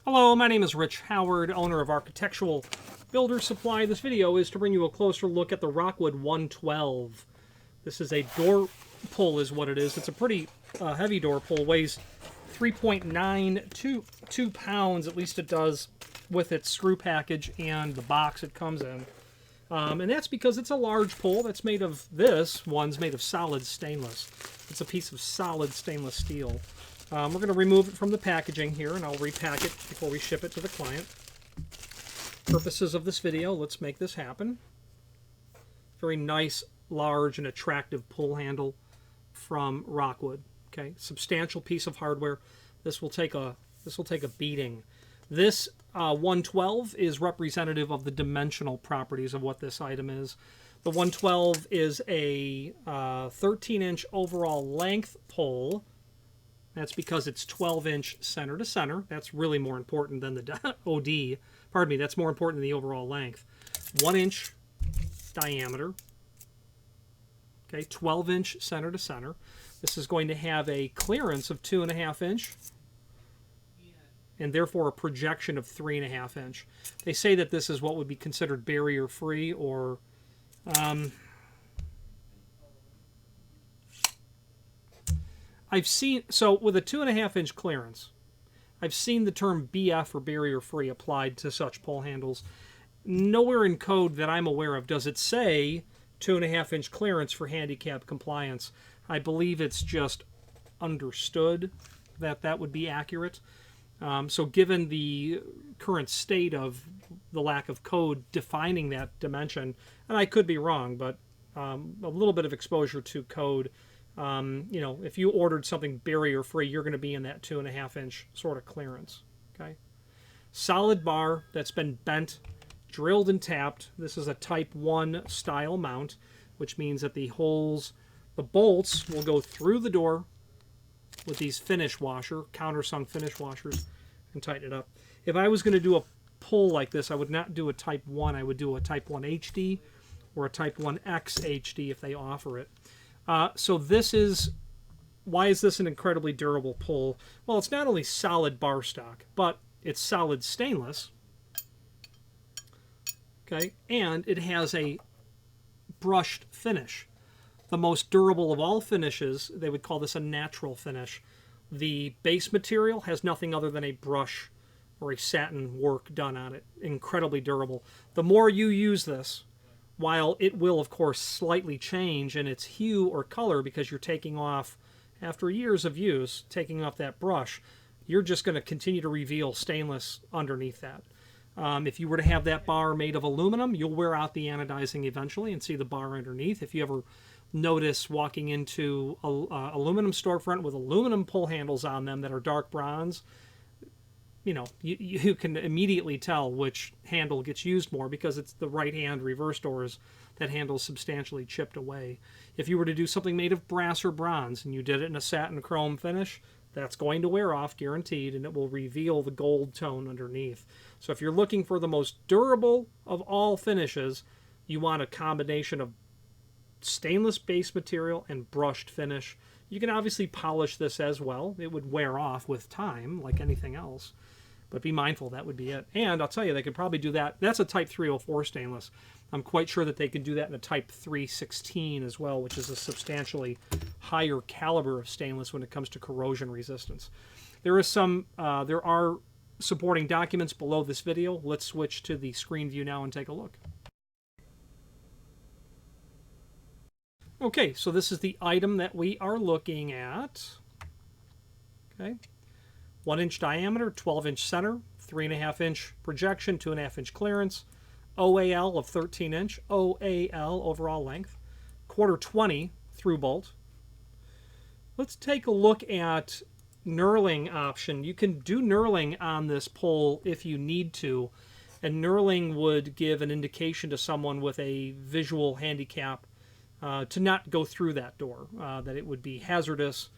Hello, my name is Rich Howard, owner of Architectural Builder Supply. This video is to bring you a closer look at the Rockwood 112. This is a door pull is what it is. It's a pretty heavy door pull. Weighs 3.92 pounds, at least it does with its screw package and the box it comes in. And that's because it's a large pull that's made of, this one's made of solid stainless. It's a piece of solid stainless steel. We're going to remove it from the packaging here, and I'll repack it before we ship it to the client. Purposes of this video, let's make this happen. Very nice, large, and attractive pull handle from Rockwood. Okay, substantial piece of hardware. This will take a beating. This 112 is representative of the dimensional properties of what this item is. The 112 is a 13-inch overall length pull. That's because it's 12-inch center to center. That's really more important than the OD. Pardon me, that's more important than the overall length. 1-inch diameter. Okay, 12-inch center to center. This is going to have a clearance of 2.5 inch. And therefore a projection of 3.5 inch. They say that this is what would be considered barrier-free, or I've seen, so with a 2.5 inch clearance, I've seen the term BF or barrier-free applied to such pull handles. Nowhere in code that I'm aware of does it say 2.5 inch clearance for handicap compliance. I believe it's just understood that that would be accurate. So given the current state of the lack of code defining that dimension, and I could be wrong, but a little bit of exposure to code, you know, if you ordered something barrier-free, you're going to be in that 2.5 inch sort of clearance. Okay, solid bar that's been bent, drilled, and tapped. This is a Type 1 style mount, which means that the holes, the bolts, will go through the door with these finish washer, countersunk finish washers, and tighten it up. If I was going to do a pull like this, I would not do a Type 1. I would do a Type 1 HD or a Type 1X HD if they offer it. So this is, why is this an incredibly durable pull? Well, it's not only solid bar stock, but it's solid stainless. Okay, and it has a brushed finish. The most durable of all finishes, they would call this a natural finish. The base material has nothing other than a brush or a satin work done on it. Incredibly durable. The more you use this, while it will, of course, slightly change in its hue or color because you're taking off, after years of use, taking off that brush, you're just going to continue to reveal stainless underneath that. If you were to have that bar made of aluminum, you'll wear out the anodizing eventually and see the bar underneath. If you ever notice walking into a aluminum storefront with aluminum pull handles on them that are dark bronze, you know, you can immediately tell which handle gets used more because it's the right-hand reverse doors that handle substantially chipped away. If you were to do something made of brass or bronze and you did it in a satin chrome finish, that's going to wear off, guaranteed, and it will reveal the gold tone underneath. So if you're looking for the most durable of all finishes, you want a combination of stainless base material and brushed finish. You can obviously polish this as well. It would wear off with time like anything else. But be mindful, that would be it. And I'll tell you, they could probably do that. That's a Type 304 stainless. I'm quite sure that they could do that in a Type 316 as well, which is a substantially higher caliber of stainless when it comes to corrosion resistance. There are supporting documents below this video. Let's switch to the screen view now and take a look. Okay, so this is the item that we are looking at. Okay. 1-inch diameter, 12-inch center, 3.5 inch projection, 2.5 inch clearance, OAL of 13 inch, OAL overall length, 1/4 through bolt. Let's take a look at knurling option. You can do knurling on this pull if you need to, and knurling would give an indication to someone with a visual handicap to not go through that door, that it would be hazardous.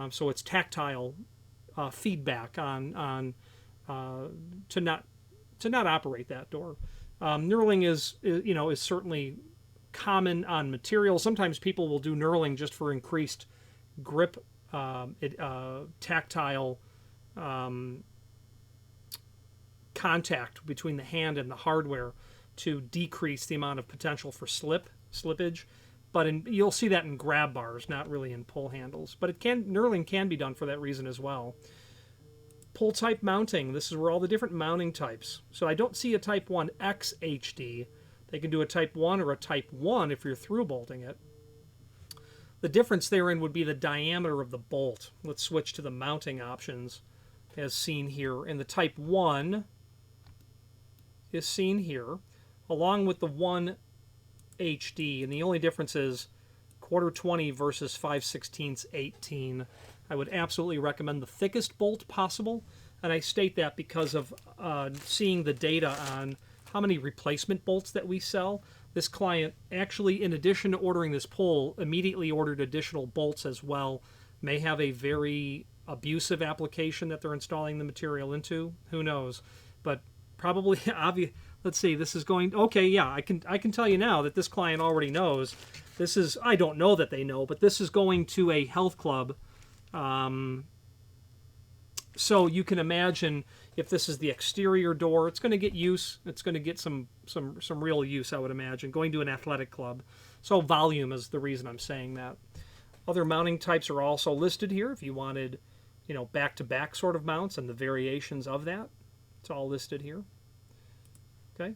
So it's tactile feedback on to not operate that door. Knurling is certainly common on material. Sometimes people will do knurling just for increased grip, tactile contact between the hand and the hardware to decrease the amount of potential for slippage. But you'll see that in grab bars, not really in pull handles. But knurling can be done for that reason as well. Pull type mounting. This is where all the different mounting types. So I don't see a Type 1X HD. They can do a Type 1 or a Type 1 if you're through bolting it. The difference therein would be the diameter of the bolt. Let's switch to the mounting options as seen here. And the Type 1 is seen here, along with the 1 HD. And the only difference is 1/4 20 versus 5/16 18. I would absolutely recommend the thickest bolt possible. And I state that because of seeing the data on how many replacement bolts that we sell. This client actually, in addition to ordering this pull, immediately ordered additional bolts as well. May have a very abusive application that they're installing the material into. Who knows? But probably obvious. Let's see. This is going. Okay, yeah. I can tell you now that this client already knows. This is. I don't know that they know, but this is going to a health club. So you can imagine if this is the exterior door, it's going to get use. It's going to get some real use, I would imagine, going to an athletic club. So volume is the reason I'm saying that. Other mounting types are also listed here if you wanted, back-to-back sort of mounts and the variations of that. It's all listed here. Okay,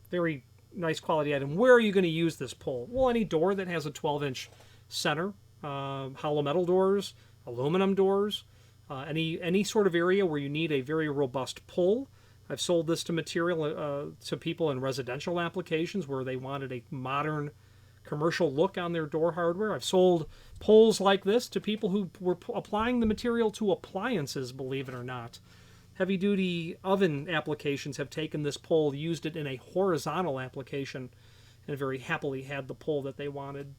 very nice quality item. Where are you going to use this pull? Well, any door that has a 12-inch center, hollow metal doors, aluminum doors, any sort of area where you need a very robust pull. I've sold this to to people in residential applications where they wanted a modern commercial look on their door hardware. I've sold pulls like this to people who were applying the material to appliances, believe it or not. Heavy-duty oven applications have taken this pull, used it in a horizontal application, and very happily had the pull that they wanted.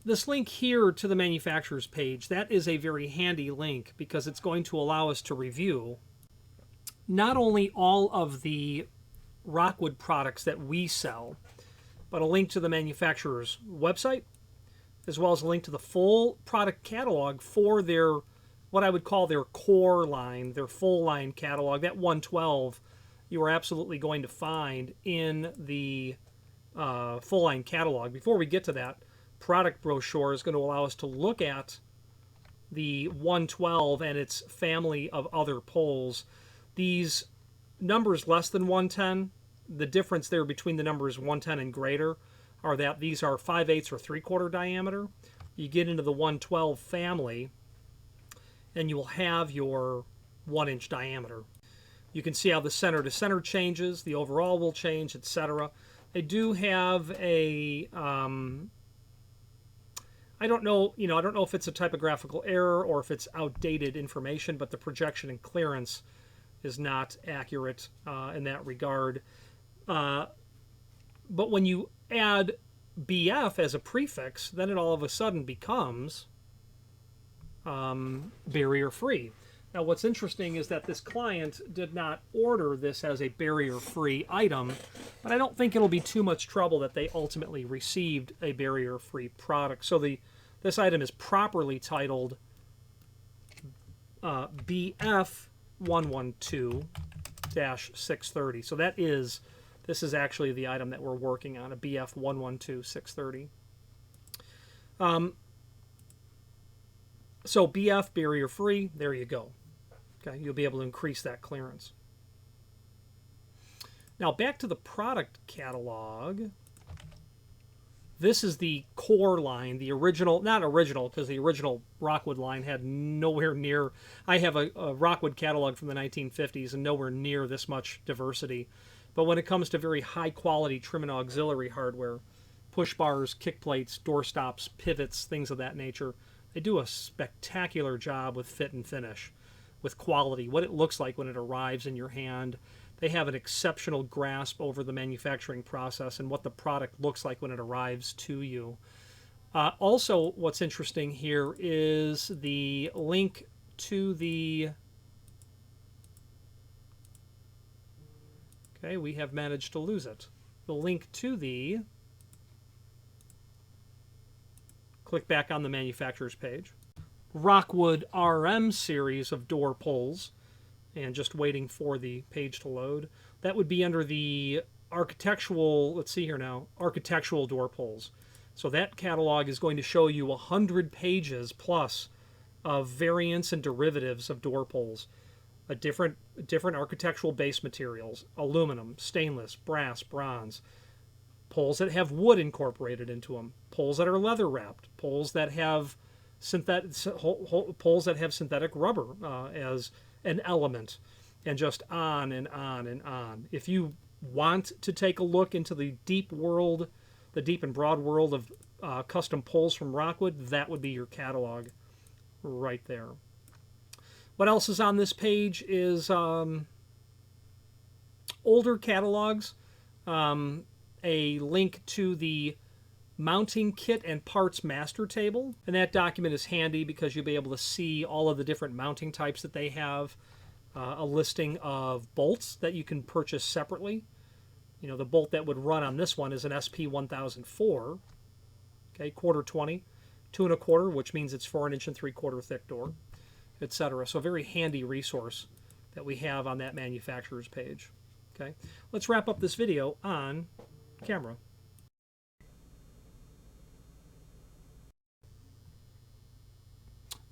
This link here to the manufacturer's page, that is a very handy link because it's going to allow us to review not only all of the Rockwood products that we sell, but a link to the manufacturer's website, as well as a link to the full product catalog for their, what I would call their core line, their full line catalog. That 112 you are absolutely going to find in the full line catalog. Before we get to that, product brochure is going to allow us to look at the 112 and its family of other pulls. These numbers less than 110, the difference there between the numbers 110 and greater are that these are 5/8 or 3/4 diameter. You get into the 112 family and you will have your 1-inch diameter. You can see how the center to center changes, the overall will change, etc. They do have a I don't know if it's a typographical error or if it's outdated information, but the projection and clearance is not accurate in that regard. But when you add BF as a prefix, then it all of a sudden becomes barrier-free. Now, what's interesting is that this client did not order this as a barrier-free item, but I don't think it'll be too much trouble that they ultimately received a barrier-free product. So this item is properly titled BF112-630. So this is actually the item that we're working on, a BF112-630. So BF, barrier-free, there you go. Okay, you'll be able to increase that clearance. Now back to the product catalog. This is the core line, the original, not original, because the original Rockwood line had nowhere near, I have a Rockwood catalog from the 1950s and nowhere near this much diversity. But when it comes to very high quality trim and auxiliary hardware, push bars, kick plates, door stops, pivots, things of that nature, they do a spectacular job with fit and finish, with quality, what it looks like when it arrives in your hand. They have an exceptional grasp over the manufacturing process and what the product looks like when it arrives to you. Also, what's interesting here is the link to the... Okay, we have managed to lose it. The link to the... Click back on the manufacturer's page. Rockwood RM series of door pulls. and just waiting for the page to load. That would be under the architectural, let's see here now, architectural door pulls. So that catalog is going to show you 100 pages plus of variants and derivatives of door pulls. Different architectural base materials, aluminum, stainless, brass, bronze, poles that have wood incorporated into them, poles that are leather wrapped, poles that have synthetic rubber as an element, and just on and on and on. If you want to take a look into the deep and broad world of custom poles from Rockwood, that would be your catalog right there. What else is on this page is older catalogs, a link to the mounting kit and parts master table. And that document is handy because you'll be able to see all of the different mounting types that they have, a listing of bolts that you can purchase separately. You know, the bolt that would run on this one is an SP 1004, okay, quarter 20, 2 1/4, which means it's 4 1 3/4 thick door, etc. So a very handy resource that we have on that manufacturer's page. Okay, let's wrap up this video on camera.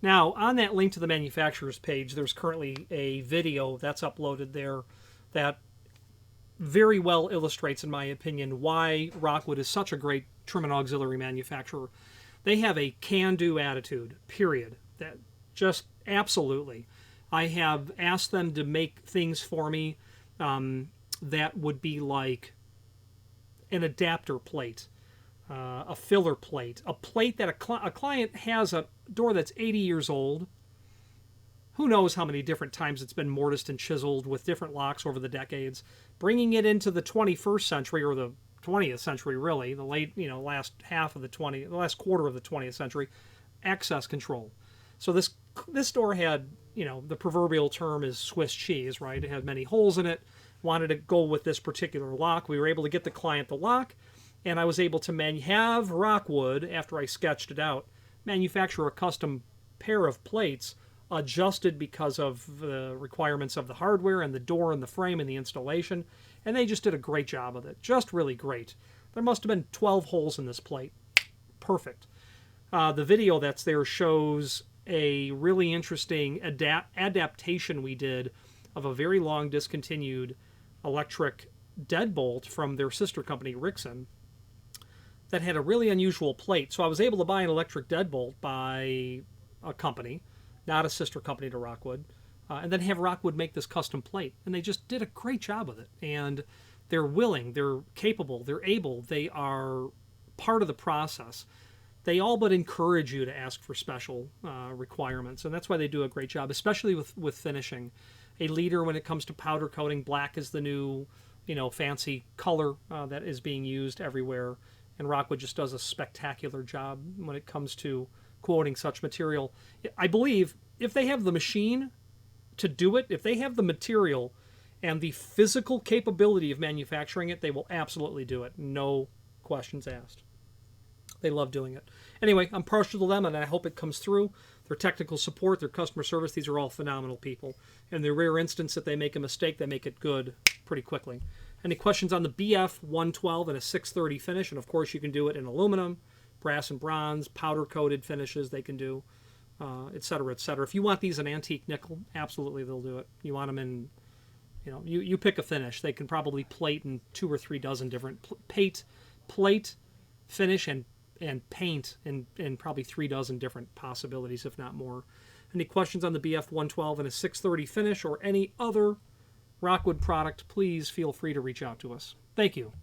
Now, on that link to the manufacturer's page, there's currently a video that's uploaded there that very well illustrates, in my opinion, why Rockwood is such a great trim and auxiliary manufacturer. They have a can-do attitude, period. That just absolutely. I have asked them to make things for me that would be like an adapter plate, a filler plate, a plate that a client has a door that's 80 years old. Who knows how many different times it's been mortised and chiseled with different locks over the decades. Bringing it into the 21st century, or the 20th century really, the last quarter of the 20th century, access control. So this door had, the proverbial term is Swiss cheese, right? It had many holes in it. Wanted to go with this particular lock. We were able to get the client the lock, and I was able to have Rockwood, after I sketched it out, manufacture a custom pair of plates adjusted because of the requirements of the hardware and the door and the frame and the installation, and they just did a great job of it. Just really great. There must have been 12 holes in this plate. Perfect. The video that's there shows a really interesting adaptation we did of a very long discontinued electric deadbolt from their sister company, Rixson, that had a really unusual plate. So I was able to buy an electric deadbolt by a company, not a sister company to Rockwood, and then have Rockwood make this custom plate. And they just did a great job with it. And they're willing, they're capable, they're able, they are part of the process. They all but encourage you to ask for special requirements, and that's why they do a great job, especially with finishing. A leader when it comes to powder coating. Black is the new, fancy color that is being used everywhere, and Rockwood just does a spectacular job when it comes to quoting such material. I believe if they have the machine to do it, if they have the material and the physical capability of manufacturing it, they will absolutely do it. No questions asked. They love doing it. Anyway, I'm partial to them, and I hope it comes through. Their technical support, their customer service, these are all phenomenal people. In the rare instance that they make a mistake, they make it good pretty quickly. Any questions on the BF112 and a 630 finish? And of course, you can do it in aluminum, brass and bronze, powder-coated finishes they can do, et cetera, et cetera. If you want these in antique nickel, absolutely they'll do it. You want them in, you pick a finish. They can probably plate in 2 or 3 dozen different plate, finish, and paint in probably 3 dozen different possibilities, if not more. Any questions on the BF112 and a 630 finish or any other Rockwood product, please feel free to reach out to us. Thank you.